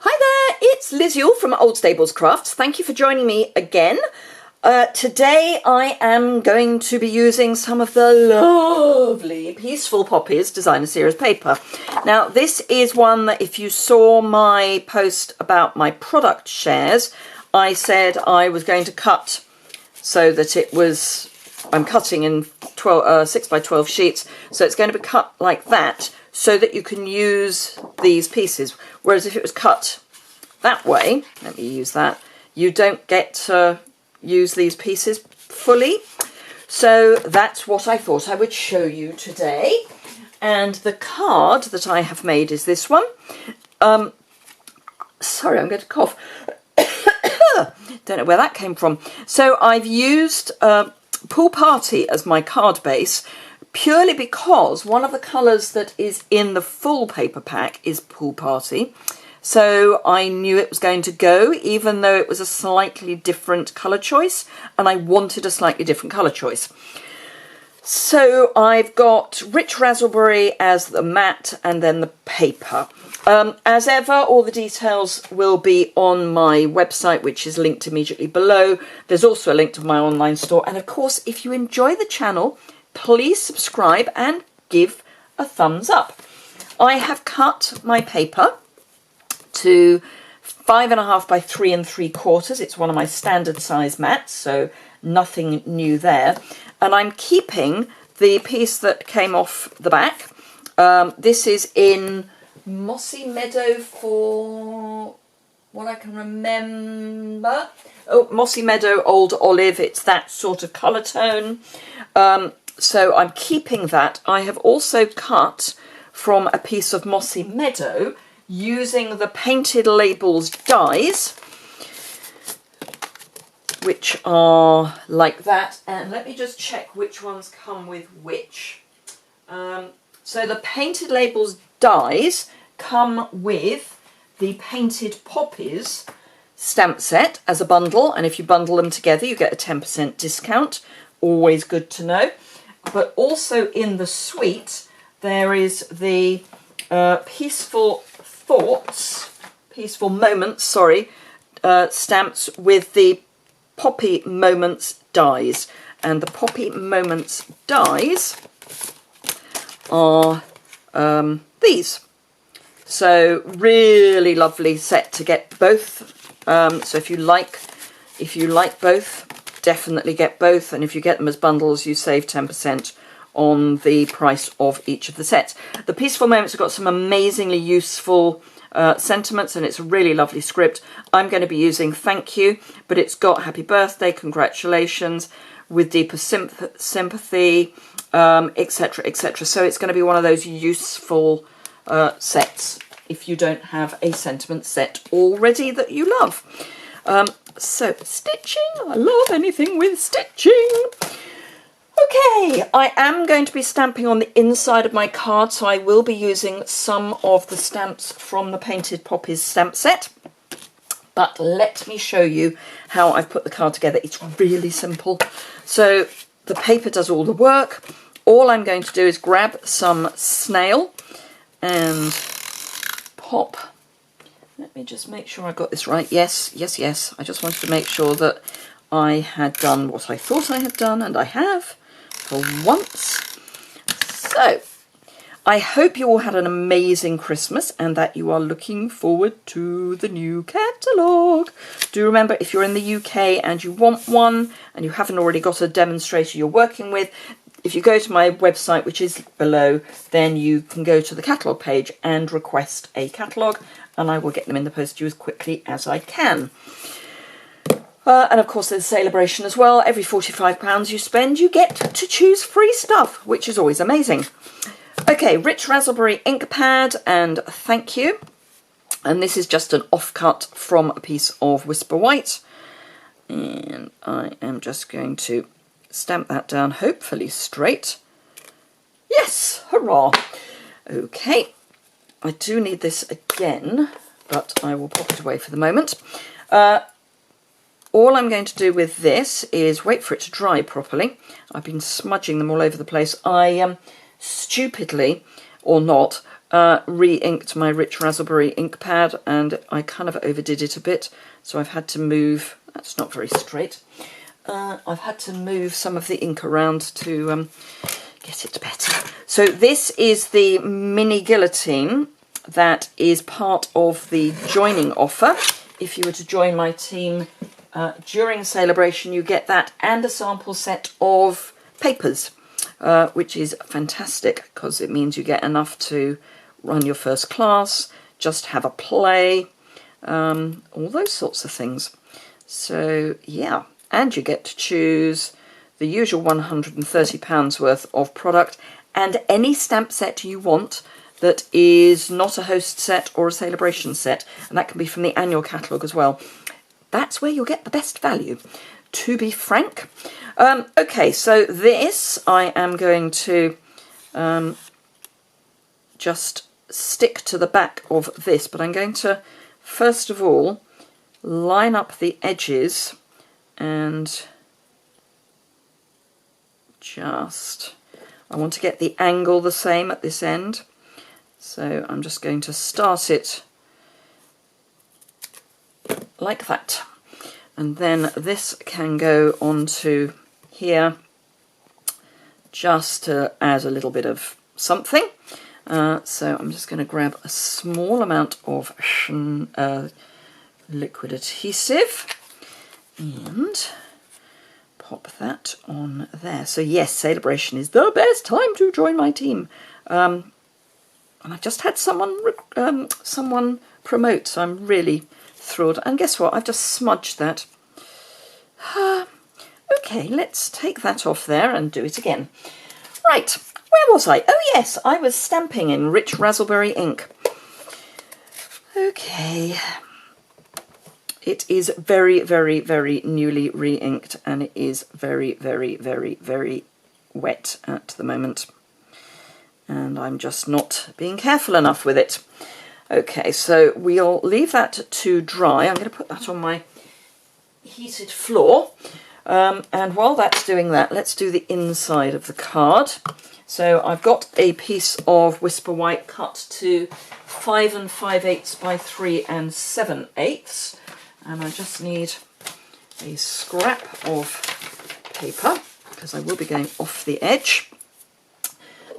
Hi there, it's Liz Yuille from Old Stables Crafts. Thank you for joining me again. Today I am going to be using some of the lovely Peaceful Poppies Designer Series paper. Now this is one that if you saw my post about my product shares, I said I was going to cut so that it was, I'm cutting in 6 by 12 sheets, so it's going to be cut like that so that you can use these pieces. Whereas if it was cut that way, let me use that, you don't get to use these pieces fully. So that's what I thought I would show you today. And the card that I have made is this one. Sorry, I'm going to cough. Don't know where that came from. So I've used Pool Party as my card base purely because one of the colours that is in the full paper pack is Pool Party. So I knew it was going to go, even though it was a slightly different colour choice, and I wanted a slightly different colour choice. So I've got Rich Raspberry as the mat and then the paper. As ever, all the details will be on my website, which is linked immediately below. There's also a link to my online store. And of course, if you enjoy the channel, please subscribe and give a thumbs up. I have cut my paper to 5.5 by 3 3/4. It's one of my standard size mats, so nothing new there. And I'm keeping the piece that came off the back. This is in Mossy Meadow for what I can remember. Oh, Mossy Meadow Old Olive. It's that sort of colour tone. So I'm keeping that. I have also cut from a piece of Mossy Meadow using the Painted Labels dies, which are like that. And let me just check which ones come with which. So the Painted Labels dies come with the Painted Poppies stamp set as a bundle, and if you bundle them together you get a 10% discount. Always good to know. But also in the suite there is the Peaceful Moments, stamps with the Poppy Moments dies. And the Poppy Moments dies are these. So really lovely set to get both. So if you like both, definitely get both, and if you get them as bundles you save 10% on the price of each of the sets. The Peaceful Moments have got some amazingly useful sentiments, and it's a really lovely script. I'm going to be using thank you, but it's got happy birthday, congratulations, with deepest sympathy, etc, etc. So it's going to be one of those useful sets if you don't have a sentiment set already that you love. So stitching, I love anything with stitching. Okay, I am going to be stamping on the inside of my card, so I will be using some of the stamps from the Painted Poppies stamp set. But let me show you how I've put the card together. It's really simple. So the paper does all the work. All I'm going to do is grab some snail and pop. Let me just make sure I got this right. Yes, yes, yes. I just wanted to make sure that I had done what I thought I had done, and I have for once. So I hope you all had an amazing Christmas and that you are looking forward to the new catalogue. Do remember, if you're in the UK and you want one and you haven't already got a demonstrator you're working with, if you go to my website, which is below, then you can go to the catalogue page and request a catalogue, and I will get them in the post to you as quickly as I can. And of course there's a celebration as well. Every £45 you spend, you get to choose free stuff, which is always amazing. Okay, Rich Raspberry ink pad and thank you. And this is just an offcut from a piece of Whisper White. And I am just going to stamp that down, hopefully straight. Yes, hurrah. Okay, I do need this again, but I will pop it away for the moment. All I'm going to do with this is wait for it to dry properly. I've been smudging them all over the place. I stupidly, or not, re-inked my Rich Raspberry ink pad, and I kind of overdid it a bit, so I've had to move, that's not very straight, I've had to move some of the ink around to get it better. So this is the mini guillotine that is part of the joining offer. If you were to join my team during celebration, you get that and a sample set of papers, which is fantastic because it means you get enough to run your first class, just have a play, all those sorts of things. So yeah, and you get to choose the usual £130 worth of product and any stamp set you want that is not a host set or a celebration set, and that can be from the annual catalogue as well. That's where you'll get the best value, to be frank. Okay, so this I am going to just stick to the back of this, but I'm going to first of all line up the edges and just, I want to get the angle the same at this end, so I'm just going to start it like that, and then this can go onto here just to add a little bit of something. So I'm just going to grab a small amount of liquid adhesive and pop that on there. So yes, celebration is the best time to join my team. And I've just had someone promote, so I'm really thrilled. And guess what? I've just smudged that. Okay, let's take that off there and do it again. Right, where was I? Oh yes, I was stamping in Rich Raspberry ink. Okay. It is very, very, very newly re-inked, and it is very, very, very, very wet at the moment. And I'm just not being careful enough with it. Okay, so we'll leave that to dry. I'm going to put that on my heated floor. And while that's doing that, let's do the inside of the card. So I've got a piece of Whisper White cut to 5 5/8 by 3 7/8. And I just need a scrap of paper because I will be going off the edge.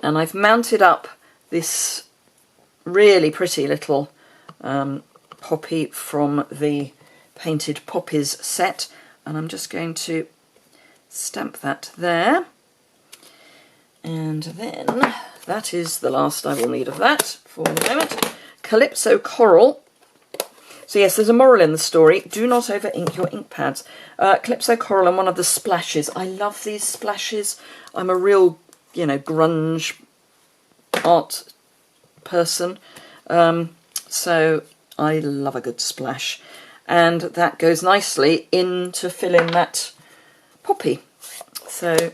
And I've mounted up this really pretty little poppy from the Painted Poppies set, and I'm just going to stamp that there. And then that is the last I will need of that for the moment. Calypso Coral. So yes, there's a moral in the story. Do not over ink your ink pads. Calypso Coral and one of the splashes. I love these splashes. I'm a real, you know, grunge art person. So I love a good splash. And that goes nicely in to fill in that poppy. So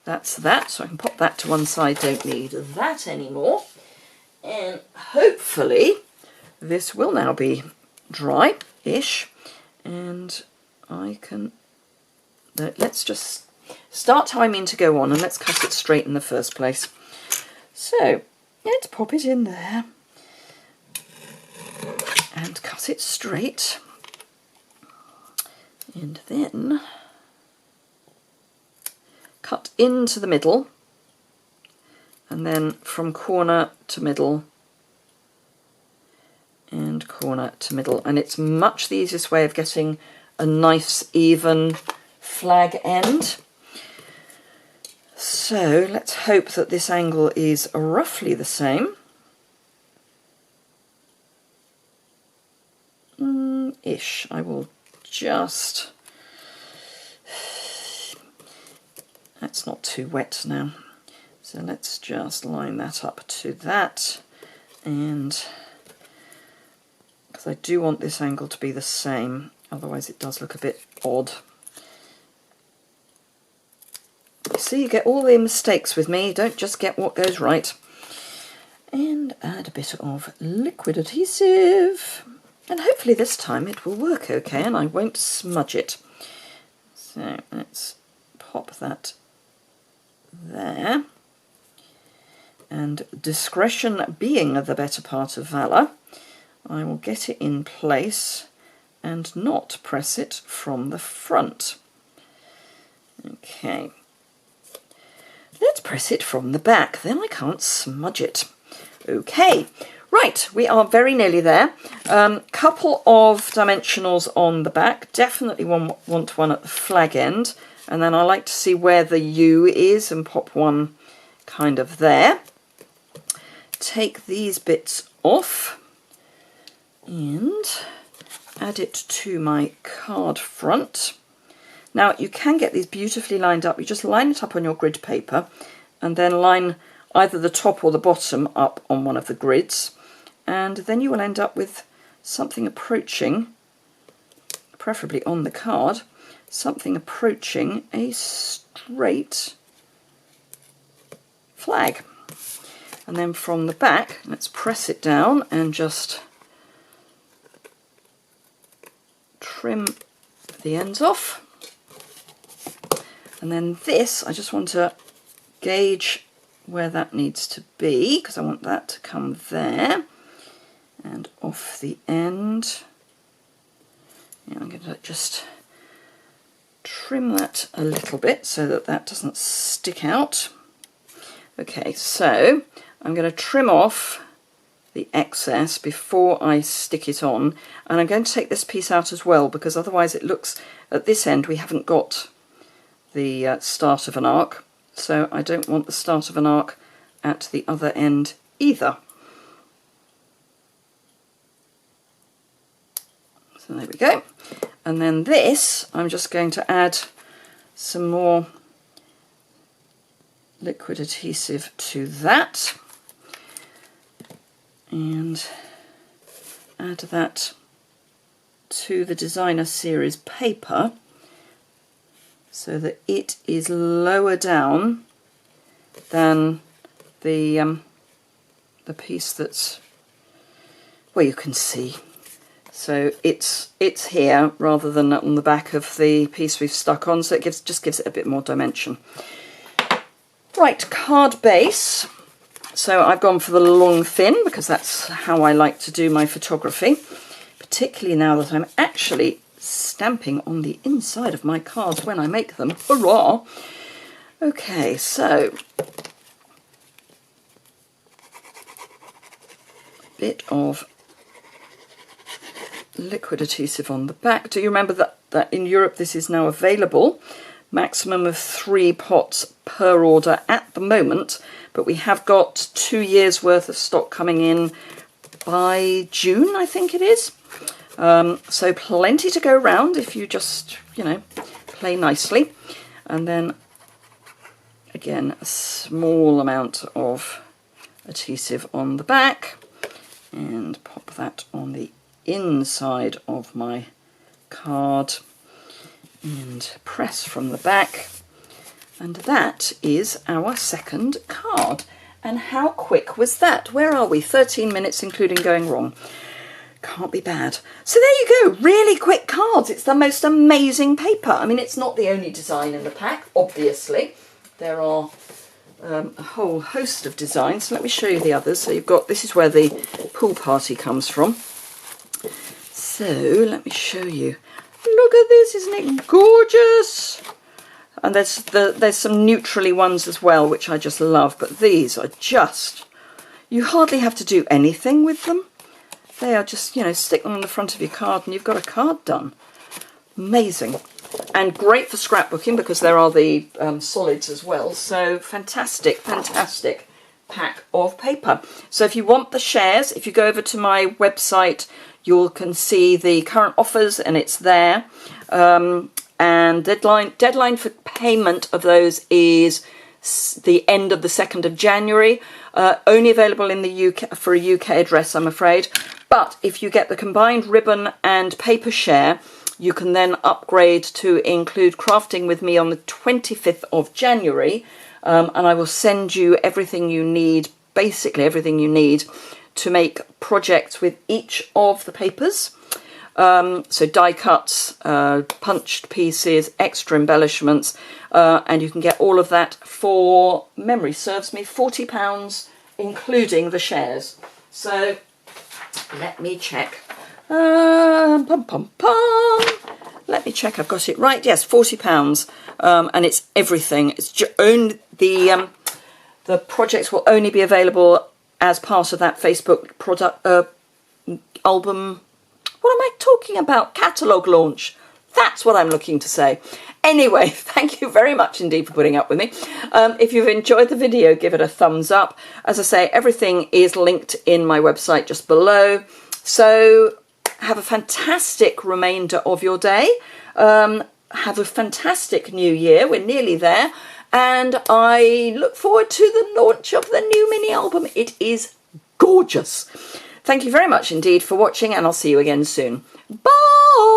that's that. So I can pop that to one side. Don't need that anymore. And hopefully this will now be dry-ish, and I can, let's just start how I mean to go on, and let's cut it straight in the first place. So let's pop it in there and cut it straight, and then cut into the middle, and then from corner to middle and corner to middle, and it's much the easiest way of getting a nice even flag end. So let's hope that this angle is roughly the same. Ish. I will just, that's not too wet now, so let's just line that up to that, and because I do want this angle to be the same, otherwise it does look a bit odd. You see, you get all the mistakes with me, you don't just get what goes right. And add a bit of liquid adhesive, and hopefully this time it will work okay and I won't smudge it. So let's pop that there, and discretion being the better part of valour, I will get it in place and not press it from the front. Okay, let's press it from the back, then I can't smudge it. Okay, right, we are very nearly there. Couple of dimensionals on the back, definitely want one at the flag end, and then I like to see where the U is and pop one kind of there. Take these bits off and add it to my card front. Now you can get these beautifully lined up. You just line it up on your grid paper and then line either the top or the bottom up on one of the grids, and then you will end up with something approaching, preferably on the card, something approaching a straight flag. And then from the back, let's press it down and just trim the ends off. And then this, I just want to gauge where that needs to be, because I want that to come there and off the end. And I'm going to just trim that a little bit so that that doesn't stick out. Okay, so I'm going to trim off the excess before I stick it on, and I'm going to take this piece out as well, because otherwise it looks, at this end we haven't got the start of an arc, so I don't want the start of an arc at the other end either. So there we go. And then this, I'm just going to add some more liquid adhesive to that and add that to the designer series paper so that it is lower down than the piece that's, well, you can see. So it's here rather than on the back of the piece we've stuck on, so it just gives it a bit more dimension. Right, card base. So I've gone for the long thin because that's how I like to do my photography, particularly now that I'm actually stamping on the inside of my cards when I make them. Hurrah! Okay, so a bit of liquid adhesive on the back. Do you remember that in Europe this is now available? Maximum of 3 pots per order at the moment, but we have got 2 years worth of stock coming in by June, I think it is. So plenty to go around if you just, you know, play nicely. And then again, a small amount of adhesive on the back and pop that on the inside of my card and press from the back, and that is our second card. And how quick was that? Where are we? 13 minutes including going wrong. Can't be bad. So there you go, really quick cards. It's the most amazing paper. I mean, it's not the only design in the pack, obviously. There are a whole host of designs. So let me show you the others. So you've got, this is where the pool party comes from. So let me show you. Look at this, isn't it gorgeous? And there's some neutrally ones as well, which I just love. But these are just, you hardly have to do anything with them. They are just, you know, stick them on the front of your card and you've got a card done. Amazing. And great for scrapbooking because there are the solids as well. So fantastic, fantastic pack of paper. So if you want the shares, if you go over to my website, you can see the current offers and it's there. And deadline for payment of those is the end of the 2nd of January. Only available in the UK for a UK address, I'm afraid. But if you get the combined ribbon and paper share, you can then upgrade to include crafting with me on the 25th of January. And I will send you everything you need, basically everything you need to make projects with each of the papers. So die cuts, punched pieces, extra embellishments, and you can get all of that for, memory serves me, £40 including the shares. So let me check. Let me check I've got it right. Yes, £40, and it's everything. It's only the projects will only be available as part of that Facebook product album. What am I talking about? Catalogue launch. That's what I'm looking to say. Anyway, thank you very much indeed for putting up with me. If you've enjoyed the video, give it a thumbs up. As I say, everything is linked in my website just below. So have a fantastic remainder of your day. Have a fantastic new year. We're nearly there. And I look forward to the launch of the new mini album. It is gorgeous. Thank you very much indeed for watching, and I'll see you again soon. Bye!